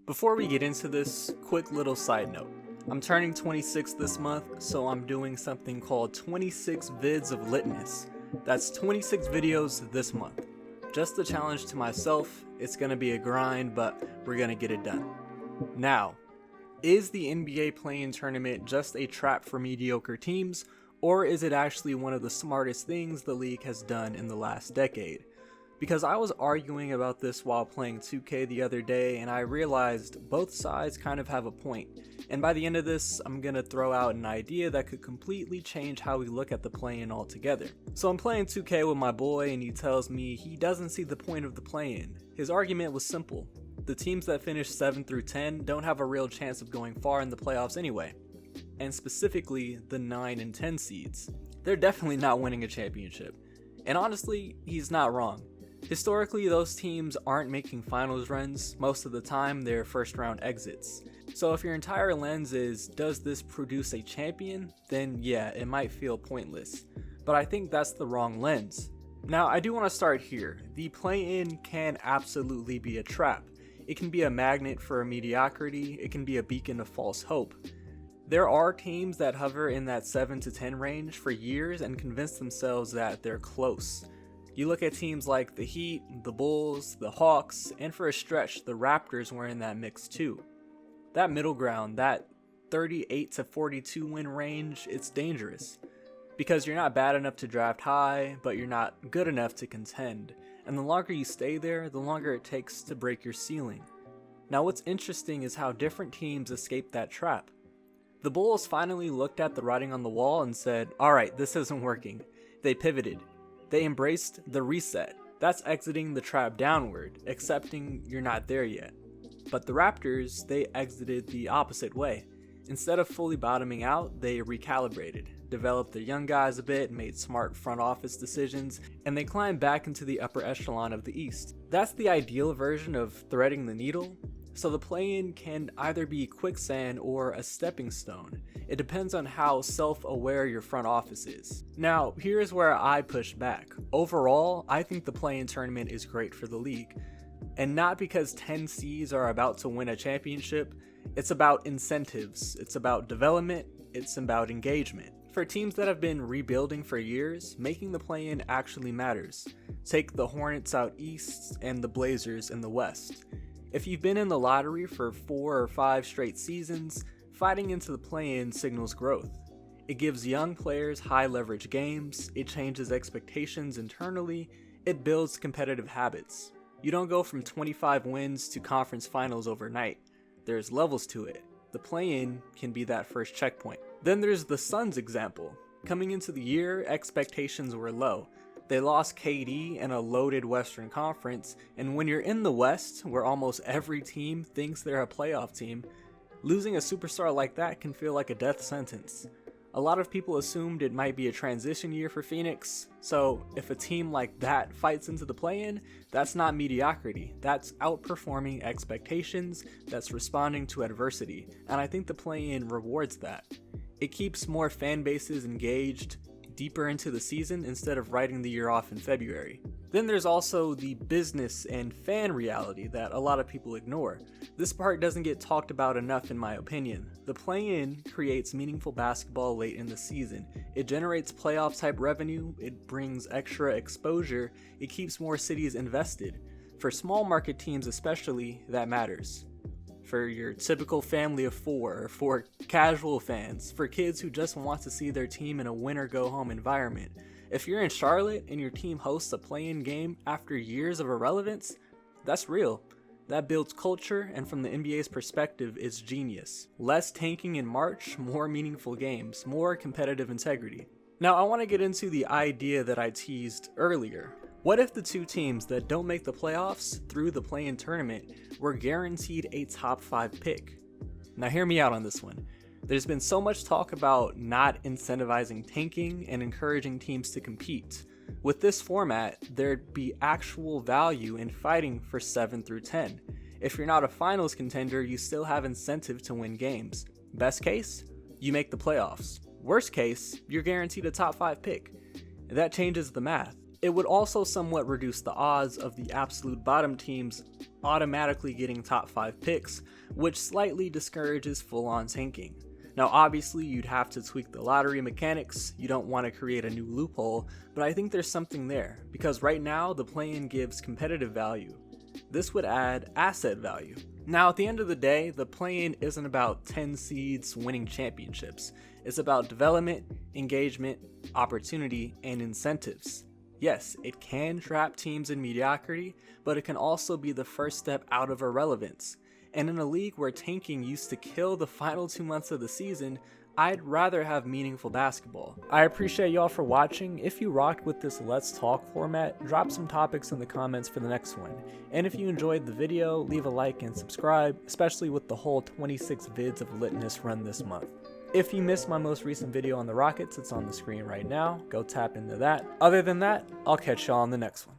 Before we get into this, quick little side note. I'm turning 26 this month, so I'm doing something called 26 Vids of Litness. That's 26 videos this month. Just a challenge to myself. It's gonna be a grind, but we're gonna get it done. Now, is the NBA play-in tournament just a trap for mediocre teams, or is it actually one of the smartest things the league has done in the last decade? Because I was arguing about this while playing 2K the other day, and I realized both sides kind of have a point. And by the end of this, I'm gonna throw out an idea that could completely change how we look at the play-in altogether. So I'm playing 2K with my boy, and he tells me he doesn't see the point of the play-in. His argument was simple. The teams that finish 7 through 10 don't have a real chance of going far in the playoffs anyway. And specifically, the 9 and 10 seeds. They're definitely not winning a championship. And honestly, he's not wrong. Historically, those teams aren't making finals runs. Most of the time, they're first round exits. So if your entire lens is, does this produce a champion? Then yeah, it might feel pointless. But I think that's the wrong lens. Now, I do want to start here. The play-in can absolutely be a trap. It can be a magnet for mediocrity. It can be a beacon of false hope. There are teams that hover in that 7 to 10 range for years and convince themselves that they're close. You look at teams like the Heat, the Bulls, the Hawks, and for a stretch, the Raptors were in that mix too. That middle ground, that 38 to 42 win range, it's dangerous. Because you're not bad enough to draft high, but you're not good enough to contend. And the longer you stay there, the longer it takes to break your ceiling. Now what's interesting is how different teams escape that trap. The Bulls finally looked at the writing on the wall and said, alright, this isn't working. They pivoted. They embraced the reset. That's exiting the trap downward, accepting you're not there yet. But the Raptors, they exited the opposite way. Instead of fully bottoming out, they recalibrated, developed their young guys a bit, made smart front office decisions, and they climbed back into the upper echelon of the East. That's the ideal version of threading the needle. So the play-in can either be quicksand or a stepping stone. It depends on how self-aware your front office is. Now, here's where I push back. Overall, I think the play-in tournament is great for the league. And not because 10 seeds are about to win a championship. It's about incentives, it's about development, it's about engagement. For teams that have been rebuilding for years, making the play-in actually matters. Take the Hornets out east and the Blazers in the west. If you've been in the lottery for 4 or 5 straight seasons, fighting into the play-in signals growth. It gives young players high leverage games, it changes expectations internally, it builds competitive habits. You don't go from 25 wins to conference finals overnight. There's levels to it. The play-in can be that first checkpoint. Then there's the Suns example. Coming into the year, expectations were low. They lost KD in a loaded Western Conference, and when you're in the West, where almost every team thinks they're a playoff team, losing a superstar like that can feel like a death sentence. A lot of people assumed it might be a transition year for Phoenix, so if a team like that fights into the play-in, that's not mediocrity. That's outperforming expectations, that's responding to adversity, and I think the play-in rewards that. It keeps more fan bases engaged deeper into the season instead of writing the year off in February. Then there's also the business and fan reality that a lot of people ignore. This part doesn't get talked about enough in my opinion. The play-in creates meaningful basketball late in the season. It generates playoff type revenue, it brings extra exposure, it keeps more cities invested. For small market teams especially, that matters. For your typical family of 4, for casual fans, for kids who just want to see their team in a win-or-go-home environment. If you're in Charlotte and your team hosts a play-in game after years of irrelevance, that's real. That builds culture, and from the NBA's perspective, it's genius. Less tanking in March, more meaningful games, more competitive integrity. Now, I want to get into the idea that I teased earlier. What if the two teams that don't make the playoffs through the play-in tournament were guaranteed a top 5 pick? Now hear me out on this one. There's been so much talk about not incentivizing tanking and encouraging teams to compete. With this format, there'd be actual value in fighting for 7 through 10. If you're not a finals contender, you still have incentive to win games. Best case, you make the playoffs. Worst case, you're guaranteed a top 5 pick. That changes the math. It would also somewhat reduce the odds of the absolute bottom teams automatically getting top 5 picks, which slightly discourages full-on tanking. Now obviously you'd have to tweak the lottery mechanics, you don't want to create a new loophole, but I think there's something there, because right now the play-in gives competitive value. This would add asset value. Now at the end of the day, the play-in isn't about 10 seeds winning championships, it's about development, engagement, opportunity, and incentives. Yes, it can trap teams in mediocrity, but it can also be the first step out of irrelevance. And in a league where tanking used to kill the final 2 months of the season, I'd rather have meaningful basketball. I appreciate y'all for watching. If you rocked with this Let's Talk format, drop some topics in the comments for the next one. And if you enjoyed the video, leave a like and subscribe, especially with the whole 26 vids of Litness run this month. If you missed my most recent video on the Rockets, it's on the screen right now. Go tap into that. Other than that, I'll catch y'all on the next one.